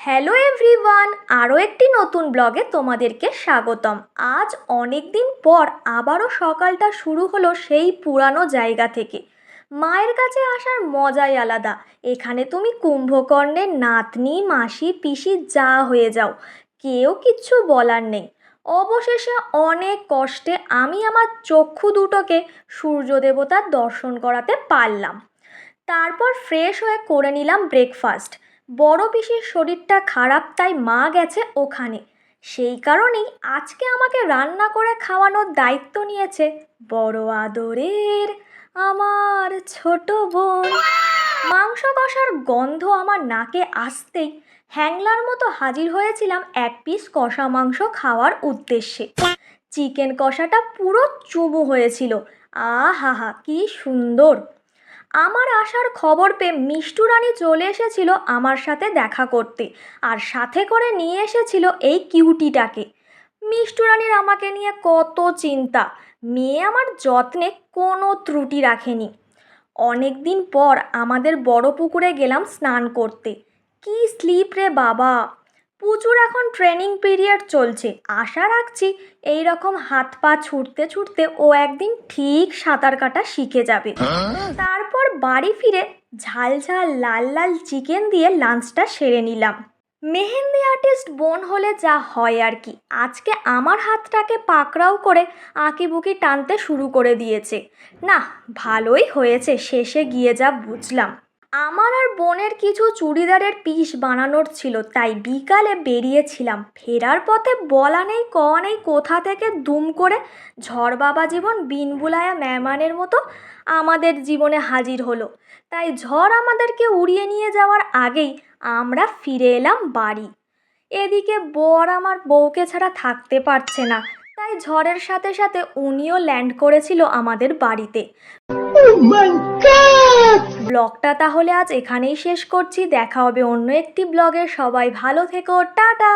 Hello everyone, আরও একটি নতুন ব্লগে তোমাদেরকে স্বাগতম। আজ অনেক দিন পর আবারও সকালটা শুরু হলো সেই পুরানো জায়গা থেকে। মায়ের কাছে আসার মজাই আলাদা। এখানে তুমি কুম্ভকর্ণের নাতনি, মাসি, পিসি যা হয়ে যাও, কেউ কিচ্ছু বলার নেই। অবশেষে অনেক কষ্টে আমি আমার চক্ষু দুটোকে সূর্য দেবতার দর্শন করাতে পারলাম। তারপর ফ্রেশ হয়ে করে নিলাম ব্রেকফাস্ট। বড় পিসির শরীরটা খারাপ, তাই মা গেছে ওখানে। সেই কারণেই আজকে আমাকে রান্না করে খাওয়ানোর দায়িত্ব নিয়েছে বড় আদরের আমার ছোট বোন। মাংস কষার গন্ধ আমার নাকে আসতেই হ্যাংলার মতো হাজির হয়েছিলাম এক পিস কষা মাংস খাওয়ার উদ্দেশ্যে। চিকেন কষাটা পুরো চুমু হয়েছিল। আহা কি সুন্দর! আমার আসার খবর পেয়ে মিষ্টু রানী চলে এসেছিল আমার সাথে দেখা করতে, আর সাথে করে নিয়ে এসেছিল এই কিউটিটাকে। মিষ্টু রানীর আমাকে নিয়ে কত চিন্তা, মেয়ে আমার যত্নে কোনো ত্রুটি রাখেনি। অনেক দিন পর আমাদের বড় পুকুরে গেলাম স্নান করতে। কি স্লিপ রে বাবা! প্রচুর এখন ট্রেনিং পিরিয়ড চলছে, আশা রাখছি এই রকম হাত পা ছুটতে ছুটতে ও একদিন ঠিক সাঁতার কাটা শিখে যাবে। তারপর বাড়ি ফিরে ঝাল ঝাল লাল লাল চিকেন দিয়ে লাঞ্চটা সেরে নিলাম। মেহেন্দি আর্টিস্ট বোন হলে যা হয় আর কি, আজকে আমার হাতটাকে পাকড়াও করে আঁকিবুকি টানতে শুরু করে দিয়েছে। না, ভালোই হয়েছে শেষে গিয়ে যা বুঝলাম। আমার আর বোনের কিছু চুড়িদারের পিস বানানোর ছিল, তাই বিকালে বেরিয়েছিলাম। ফেরার পথে বলা নেই কওয়া নেই কোথা থেকে দুম করে ঝড় বাবা জীবন বিন বুলায়া মেহমানের মতো আমাদের জীবনে হাজির হলো। তাই ঝড় আমাদেরকে উড়িয়ে নিয়ে যাওয়ার আগেই আমরা ফিরে এলাম বাড়ি। এদিকে বর আমার বউকে ছাড়া থাকতে পারছে না, তাই ঝড়ের সাথে সাথে উনিও ল্যান্ড করেছিল আমাদের বাড়িতে। ব্লগটা তাহলে আজ এখানেই শেষ করছি। দেখা হবে অন্য একটি ব্লগে। সবাই ভালো থেকো, টাটা।